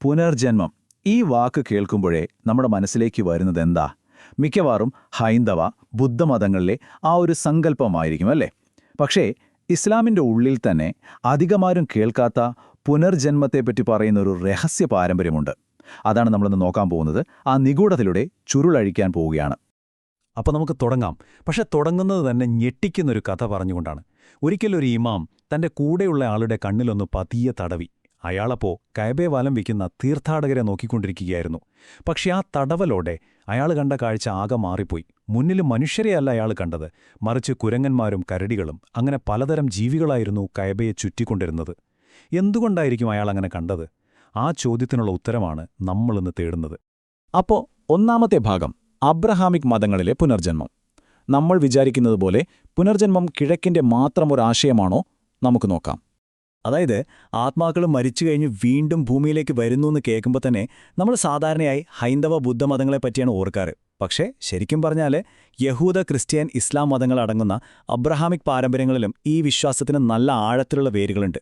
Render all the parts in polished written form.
പുനർജന്മം ഈ വാക്ക് കേൾക്കുമ്പോഴേ നമ്മുടെ മനസ്സിലേക്ക് വരുന്നതെന്താ? മിക്കവാറും ഹൈന്ദവ ബുദ്ധമതങ്ങളിലെ ആ ഒരു സങ്കല്പമായിരിക്കും അല്ലേ? പക്ഷേ ഇസ്ലാമിൻ്റെ ഉള്ളിൽ തന്നെ അധികമാരും കേൾക്കാത്ത പുനർജന്മത്തെപ്പറ്റി പറയുന്ന ഒരു രഹസ്യ പാരമ്പര്യമുണ്ട്. അതാണ് നമ്മളിന്ന് നോക്കാൻ പോകുന്നത്. ആ നിഗൂഢതയിലൂടെ ചുരുളഴിക്കാൻ പോവുകയാണ്. അപ്പോൾ നമുക്ക് തുടങ്ങാം. പക്ഷെ തുടങ്ങുന്നത് തന്നെ ഞെട്ടിക്കുന്നൊരു കഥ പറഞ്ഞുകൊണ്ടാണ്. ഒരിക്കലൊരു ഇമാം തൻ്റെ കൂടെയുള്ള ആളുടെ കണ്ണിലൊന്ന് പതിയെ തടവി. അയാളപ്പോൾ കഅബയെ വലം വയ്ക്കുന്ന തീർത്ഥാടകരെ നോക്കിക്കൊണ്ടിരിക്കുകയായിരുന്നു. പക്ഷെ ആ തടവലോടെ അയാൾ കണ്ട കാഴ്ച ആകെ മാറിപ്പോയി. മുന്നിൽ മനുഷ്യരെയല്ല അയാൾ കണ്ടത്, മറിച്ച് കുരങ്ങന്മാരും കരടികളും അങ്ങനെ പലതരം ജീവികളായിരുന്നു കഅബയെ ചുറ്റിക്കൊണ്ടിരുന്നത്. എന്തുകൊണ്ടായിരിക്കും അയാൾ അങ്ങനെ കണ്ടത്? ആ ചോദ്യത്തിനുള്ള ഉത്തരമാണ് നമ്മളിന്ന് തേടുന്നത്. അപ്പോൾ ഒന്നാമത്തെ ഭാഗം, അബ്രഹാമിക് മതങ്ങളിലെ പുനർജന്മം. നമ്മൾ വിചാരിക്കുന്നത് പോലെ പുനർജന്മം കിഴക്കിൻ്റെ മാത്രം ഒരാശയമാണോ? നമുക്ക് നോക്കാം. അതായത് ആത്മാക്കൾ മരിച്ചു കഴിഞ്ഞ് വീണ്ടും ഭൂമിയിലേക്ക് വരുന്നു എന്ന് കേൾക്കുമ്പോൾ തന്നെ നമ്മൾ സാധാരണയായി ഹൈന്ദവ ബുദ്ധമതങ്ങളെ പറ്റിയാണ് ഓർക്കാറ്. പക്ഷേ ശരിക്കും പറഞ്ഞാൽ യഹൂദ, ക്രിസ്ത്യൻ, ഇസ്ലാം മതങ്ങളടങ്ങുന്ന അബ്രഹാമിക് പാരമ്പര്യങ്ങളിലും ഈ വിശ്വാസത്തിന് നല്ല ആഴത്തിലുള്ള വേരുകളുണ്ട്.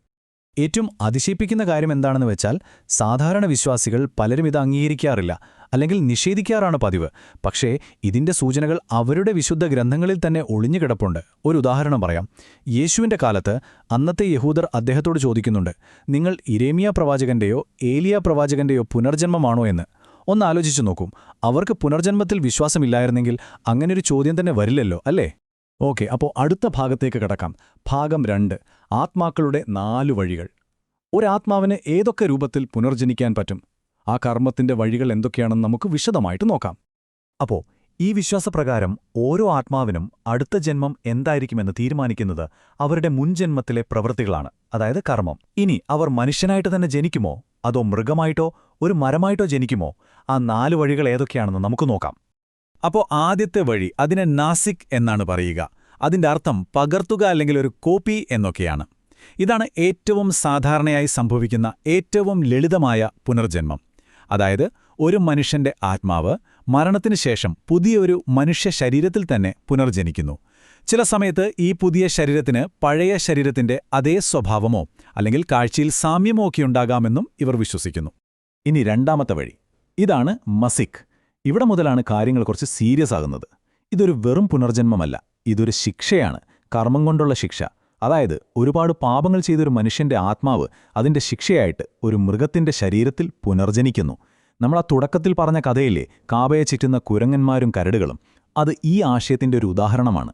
ഏറ്റവും അതിശയിപ്പിക്കുന്ന കാര്യം എന്താണെന്ന് വെച്ചാൽ, സാധാരണ വിശ്വാസികൾ പലരും ഇത് അംഗീകരിക്കാറില്ല, അല്ലെങ്കിൽ നിഷേധിക്കാറാണ് പതിവ്. പക്ഷേ ഇതിൻ്റെ സൂചനകൾ അവരുടെ വിശുദ്ധ ഗ്രന്ഥങ്ങളിൽ തന്നെ ഒളിഞ്ഞുകിടപ്പുണ്ട്. ഒരു ഉദാഹരണം പറയാം. യേശുവിൻ്റെ കാലത്ത് അന്നത്തെ യഹൂദർ അദ്ദേഹത്തോട് ചോദിക്കുന്നുണ്ട്, നിങ്ങൾ ഇരേമിയ പ്രവാചകന്റെയോ ഏലിയ പ്രവാചകന്റെയോ പുനർജന്മമാണോ എന്ന്. ഒന്ന് ആലോചിച്ചു നോക്കും. അവർക്ക് പുനർജന്മത്തിൽ വിശ്വാസമില്ലായിരുന്നെങ്കിൽ അങ്ങനൊരു ചോദ്യം തന്നെ വരില്ലല്ലോ, അല്ലേ? ഓക്കെ, അപ്പോൾ അടുത്ത ഭാഗത്തേക്ക് കടക്കാം. ഭാഗം 2, ആത്മാക്കളുടെ 4 വഴികൾ. ഒരാത്മാവിന് ഏതൊക്കെ രൂപത്തിൽ പുനർജനിക്കാൻ പറ്റും? ആ കർമ്മത്തിന്റെ വഴികൾ എന്തൊക്കെയാണെന്ന് നമുക്ക് വിശദമായിട്ട് നോക്കാം. അപ്പോൾ ഈ വിശ്വാസപ്രകാരം ഓരോ ആത്മാവിനും അടുത്ത ജന്മം എന്തായിരിക്കുമെന്ന് തീരുമാനിക്കുന്നത് അവരുടെ മുൻജന്മത്തിലെ പ്രവൃത്തികളാണ്, അതായത് കർമ്മം. ഇനി അവർ മനുഷ്യനായിട്ട് തന്നെ ജനിക്കുമോ, അതോ മൃഗമായിട്ടോ ഒരു മരമായിട്ടോ ജനിക്കുമോ? ആ 4 വഴികൾ ഏതൊക്കെയാണെന്ന് നമുക്ക് നോക്കാം. അപ്പോൾ ആദ്യത്തെ വഴി, അതിനെ നാസിക് എന്നാണ് പറയുക. അതിൻ്റെ അർത്ഥം പകർത്തുക അല്ലെങ്കിൽ ഒരു കോപ്പി എന്നൊക്കെയാണ്. ഇതാണ് ഏറ്റവും സാധാരണയായി സംഭവിക്കുന്ന ഏറ്റവും ലളിതമായ പുനർജന്മം. അതായത് ഒരു മനുഷ്യന്റെ ആത്മാവ് മരണത്തിനു ശേഷം പുതിയൊരു മനുഷ്യ ശരീരത്തിൽ തന്നെ പുനർജനിക്കുന്നു. ചില സമയത്ത് ഈ പുതിയ ശരീരത്തിന് പഴയ ശരീരത്തിന്റെ അതേ സ്വഭാവമോ അല്ലെങ്കിൽ കാഴ്ചയിൽ സാമ്യമോ ഒക്കെ ഉണ്ടാകാമെന്നും ഇവർ വിശ്വസിക്കുന്നു. ഇനി രണ്ടാമത്തെ വഴി, ഇതാണ് മസിക്. ഇവിടെ മുതലാണ് കാര്യങ്ങൾ കുറച്ച് സീരിയസ് ആകുന്നത്. ഇതൊരു വെറും പുനർജന്മമല്ല, ഇതൊരു ശിക്ഷയാണ്, കർമ്മം കൊണ്ടുള്ള ശിക്ഷ. അതായത് ഒരുപാട് പാപങ്ങൾ ചെയ്തൊരു മനുഷ്യന്റെ ആത്മാവ് അതിന്റെ ശിക്ഷയായിട്ട് ഒരു മൃഗത്തിന്റെ ശരീരത്തിൽ പുനർജനിക്കുന്നു. നമ്മൾ ആ തുടക്കത്തിൽ പറഞ്ഞ കഥയിലെ കാബയെ ചുറ്റുന്ന കുരങ്ങന്മാരും കരടുകളും, അത് ഈ ആശയത്തിന്റെ ഒരു ഉദാഹരണമാണ്.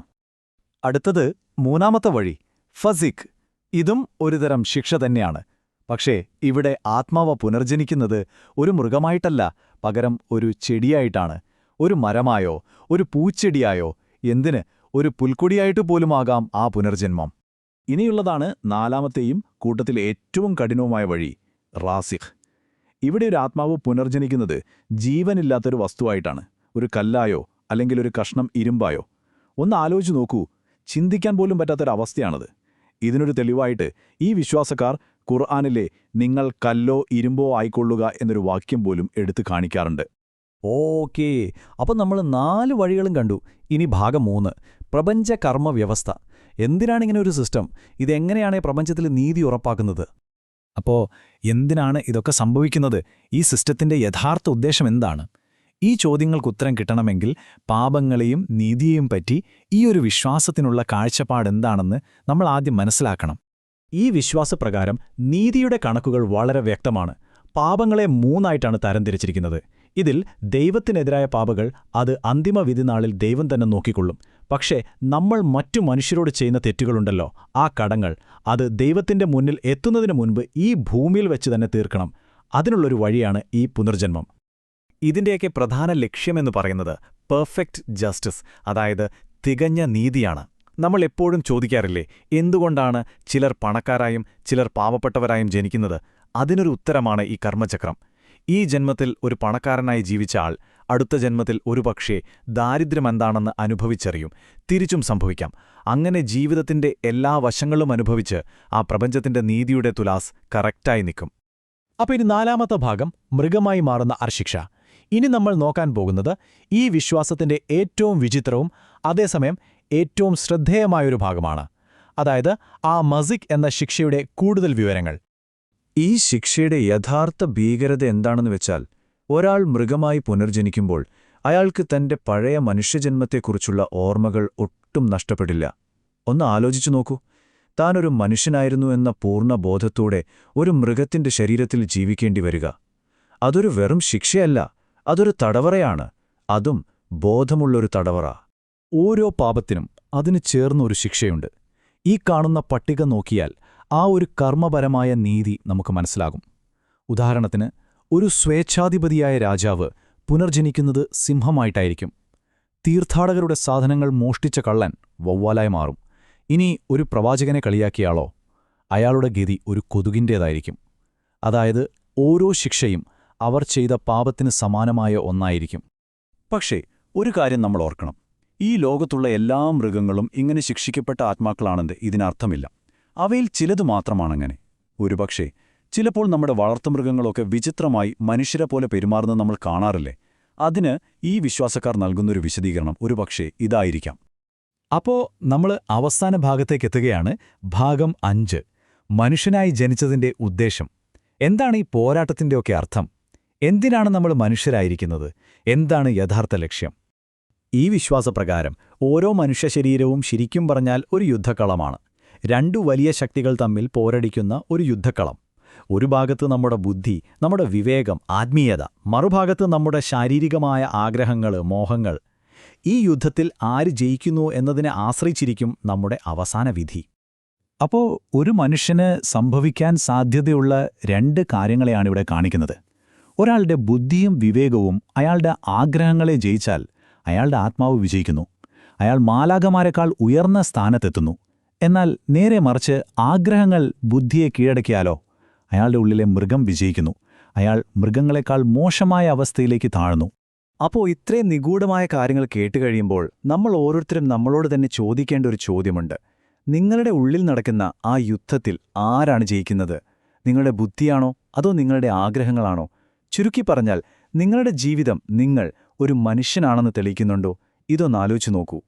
അടുത്തത് മൂന്നാമത്തെ വഴി, ഫസിക്. ഇതും ഒരുതരം ശിക്ഷ തന്നെയാണ്. പക്ഷേ ഇവിടെ ആത്മാവ് പുനർജനിക്കുന്നത് ഒരു മൃഗമായിട്ടല്ല, പകരം ഒരു ചെടിയായിട്ടാണ്. ഒരു മരമായോ ഒരു പൂച്ചെടിയായോ, എന്തിന് ഒരു പുൽക്കൊടിയായിട്ട് പോലുമാകാം ആ പുനർജന്മം. ഇനിയുള്ളതാണ് നാലാമത്തെയും കൂട്ടത്തിൽ ഏറ്റവും കഠിനവുമായ വഴി, റാസിഖ്. ഇവിടെ ഒരു ആത്മാവ് പുനർജനിക്കുന്നത് ജീവനില്ലാത്തൊരു വസ്തുവായിട്ടാണ്. ഒരു കല്ലായോ അല്ലെങ്കിൽ ഒരു കഷ്ണം ഇരുമ്പായോ. ഒന്ന് ആലോചിച്ചു നോക്കൂ, ചിന്തിക്കാൻ പോലും പറ്റാത്തൊരവസ്ഥയാണത്. ഇതിനൊരു തെളിവായിട്ട് ഈ വിശ്വാസക്കാർ ഖുർആനിലെ നിങ്ങൾ കല്ലോ ഇരുമ്പോ ആയിക്കൊള്ളുക എന്നൊരു വാക്യം പോലും എടുത്തു കാണിക്കാറുണ്ട്. ഓക്കേ, അപ്പം നമ്മൾ 4 വഴികളും കണ്ടു. ഇനി ഭാഗം 3, പ്രപഞ്ച കർമ്മ വ്യവസ്ഥ. എന്തിനാണിങ്ങനെ ഒരു സിസ്റ്റം? ഇതെങ്ങനെയാണ് പ്രപഞ്ചത്തിൽ നീതി ഉറപ്പാക്കുന്നത്? അപ്പോൾ എന്തിനാണ് ഇതൊക്കെ സംഭവിക്കുന്നത്? ഈ സിസ്റ്റത്തിന്റെ യഥാർത്ഥ ഉദ്ദേശം എന്താണ്? ഈ ചോദ്യങ്ങൾക്കുത്തരം കിട്ടണമെങ്കിൽ പാപങ്ങളെയും നീതിയെയും പറ്റി ഈ ഒരു വിശ്വാസത്തിനുള്ള കാഴ്ചപ്പാടെന്താണെന്ന് നമ്മൾ ആദ്യം മനസ്സിലാക്കണം. ഈ വിശ്വാസപ്രകാരം നീതിയുടെ കണക്കുകൾ വളരെ വ്യക്തമാണ്. പാപങ്ങളെ 3 ആയിട്ടാണ് തരംതിരിച്ചിരിക്കുന്നത്. ഇതിൽ ദൈവത്തിനെതിരായ പാപങ്ങൾ അത് അന്തിമ വിധിനാളിൽ ദൈവം തന്നെ നോക്കിക്കൊള്ളും. പക്ഷേ നമ്മൾ മറ്റു മനുഷ്യരോട് ചെയ്യുന്ന തെറ്റുകളുണ്ടല്ലോ, ആ കടങ്ങൾ, അത് ദൈവത്തിന്റെ മുന്നിൽ എത്തുന്നതിനു മുൻപ് ഈ ഭൂമിയിൽ വെച്ച് തന്നെ തീർക്കണം. അതിനുള്ളൊരു വഴിയാണ് ഈ പുനർജന്മം. ഇതിൻ്റെയൊക്കെ പ്രധാന ലക്ഷ്യമെന്ന് പറയുന്നത് പെർഫെക്റ്റ് ജസ്റ്റിസ്, അതായത് തികഞ്ഞ നീതിയാണ്. നമ്മൾ എപ്പോഴും ചോദിക്കാറില്ലേ, എന്തുകൊണ്ടാണ് ചിലർ പണക്കാരായും ചിലർ പാവപ്പെട്ടവരായും ജനിക്കുന്നത്? അതിനൊരു ഉത്തരമാണ് ഈ കർമ്മചക്രം. ഈ ജന്മത്തിൽ ഒരു പണക്കാരനായി ജീവിച്ച ആൾ അടുത്ത ജന്മത്തിൽ ഒരുപക്ഷേ ദാരിദ്ര്യമെന്താണെന്ന് അനുഭവിച്ചറിയും. തിരിച്ചും സംഭവിക്കാം. അങ്ങനെ ജീവിതത്തിന്റെ എല്ലാ വശങ്ങളും അനുഭവിച്ച് ആ പ്രപഞ്ചത്തിന്റെ നീതിയുടെ തുലാസ് കറക്റ്റായി നിൽക്കും. അപ്പോൾ ഇനി നാലാമത്തെ ഭാഗം, മൃഗമായി മാറുന്ന അർശിക്ഷ. ഇനി നമ്മൾ നോക്കാൻ പോകുന്നത് ഈ വിശ്വാസത്തിന്റെ ഏറ്റവും വിചിത്രവും അതേസമയം ഏറ്റവും ശ്രദ്ധേയമായൊരു ഭാഗമാണ്. അതായത് ആ മസിക് എന്ന ശിക്ഷയുടെ കൂടുതൽ വിവരങ്ങൾ. ഈ ശിക്ഷയുടെ യഥാർത്ഥ ഭീകരത എന്താണെന്ന് വെച്ചാൽ, ഒരാൾ മൃഗമായി പുനർജനിക്കുമ്പോൾ അയാൾക്ക് തന്റെ പഴയ മനുഷ്യജന്മത്തെക്കുറിച്ചുള്ള ഓർമ്മകൾ ഒട്ടും നഷ്ടപ്പെടില്ല. ഒന്ന് ആലോചിച്ചു നോക്കൂ, താനൊരു മനുഷ്യനായിരുന്നു എന്ന പൂർണ്ണ ബോധത്തോടെ ഒരു മൃഗത്തിന്റെ ശരീരത്തിൽ ജീവിക്കേണ്ടി വരിക. അതൊരു വെറും ശിക്ഷയല്ല, അതൊരു തടവറയാണ്, അതും ബോധമുള്ളൊരു തടവറ. ഓരോ പാപത്തിനും അതിന് ചേർന്നൊരു ശിക്ഷയുണ്ട്. ഈ കാണുന്ന പട്ടിക നോക്കിയാൽ ആ ഒരു കർമ്മപരമായ നീതി നമുക്ക് മനസ്സിലാകും. ഉദാഹരണത്തിന്, ഒരു സ്വേച്ഛാധിപതിയായ രാജാവ് പുനർജനിക്കുന്നത് സിംഹമായിട്ടായിരിക്കും. തീർത്ഥാടകരുടെ സാധനങ്ങൾ മോഷ്ടിച്ച കള്ളൻ വവ്വാലായി മാറും. ഇനി ഒരു പ്രവാചകനെ കളിയാക്കിയാളോ, അയാളുടെ ഗതി ഒരു കൊതുകിൻ്റേതായിരിക്കും. അതായത് ഓരോ ശിക്ഷയും അവർ ചെയ്ത പാപത്തിന് സമാനമായ ഒന്നായിരിക്കും. പക്ഷേ ഒരു കാര്യം നമ്മൾ ഓർക്കണം, ഈ ലോകത്തുള്ള എല്ലാ മൃഗങ്ങളും ഇങ്ങനെ ശിക്ഷിക്കപ്പെട്ട ആത്മാക്കളാണെന്ന് ഇതിനർത്ഥമില്ല. അവയിൽ ചിലതു മാത്രമാണങ്ങനെ. ഒരുപക്ഷേ ചിലപ്പോൾ നമ്മുടെ വളർത്തുമൃഗങ്ങളൊക്കെ വിചിത്രമായി മനുഷ്യരെ പോലെ പെരുമാറുന്നത് നമ്മൾ കാണാറില്ലേ? അതിന് ഈ വിശ്വാസക്കാർ നൽകുന്നൊരു വിശദീകരണം ഒരുപക്ഷേ ഇതായിരിക്കാം. അപ്പോ നമ്മൾ അവസാന ഭാഗത്തേക്കെത്തുകയാണ്. ഭാഗം 5. മനുഷ്യനായി ജനിച്ചതിന്റെ ഉദ്ദേശം. എന്താണ് ഈ പോരാട്ടത്തിൻ്റെയൊക്കെ അർത്ഥം? എന്തിനാണ് നമ്മൾ മനുഷ്യരായിരിക്കുന്നത്? എന്താണ് യഥാർത്ഥ ലക്ഷ്യം? ഈ വിശ്വാസപ്രകാരം ഓരോ മനുഷ്യശരീരവും ശരിക്കും പറഞ്ഞാൽ ഒരു യുദ്ധക്കളമാണ്. രണ്ടു വലിയ ശക്തികൾ തമ്മിൽ പോരടിക്കുന്ന ഒരു യുദ്ധക്കളം. ഒരു ഭാഗത്ത് നമ്മുടെ ബുദ്ധി, നമ്മുടെ വിവേകം, ആത്മീയത, മറുഭാഗത്ത് നമ്മുടെ ശാരീരികമായ ആഗ്രഹങ്ങൾ, മോഹങ്ങൾ. ഈ യുദ്ധത്തിൽ ആര് ജയിക്കുന്നു എന്നതിനെ ആശ്രയിച്ചിരിക്കും നമ്മുടെ അവസാന വിധി. അപ്പോൾ ഒരു മനുഷ്യന് സംഭവിക്കാൻ സാധ്യതയുള്ള 2 കാര്യങ്ങളെയാണ് ഇവിടെ കാണിക്കുന്നത്. ഒരാളുടെ ബുദ്ധിയും വിവേകവും അയാളുടെ ആഗ്രഹങ്ങളെ ജയിച്ചാൽ അയാളുടെ ആത്മാവ് വിജയിക്കുന്നു. അയാൾ മാലാഖമാരെക്കാൾ ഉയർന്ന സ്ഥാനത്തെത്തുന്നു. എന്നാൽ നേരെ മറിച്ച് ആഗ്രഹങ്ങൾ ബുദ്ധിയെ കീഴടക്കിയാലോ, അയാളുടെ ഉള്ളിലെ മൃഗം വിജയിക്കുന്നു. അയാൾ മൃഗങ്ങളെക്കാൾ മോശമായ അവസ്ഥയിലേക്ക് താഴ്ന്നു. അപ്പോൾ ഇത്രയും നിഗൂഢമായ കാര്യങ്ങൾ കേട്ടുകഴിയുമ്പോൾ നമ്മൾ ഓരോരുത്തരും നമ്മളോട് തന്നെ ചോദിക്കേണ്ട ഒരു ചോദ്യമുണ്ട്. നിങ്ങളുടെ ഉള്ളിൽ നടക്കുന്ന ആ യുദ്ധത്തിൽ ആരാണ് ജയിക്കുന്നത്? നിങ്ങളുടെ ബുദ്ധിയാണോ അതോ നിങ്ങളുടെ ആഗ്രഹങ്ങളാണോ? ചുരുക്കി പറഞ്ഞാൽ, നിങ്ങളുടെ ജീവിതം നിങ്ങൾ ഒരു മനുഷ്യനാണെന്ന് തെളിയിക്കുന്നുണ്ടോ? ഇതൊന്നാലോചിച്ചു നോക്കൂ.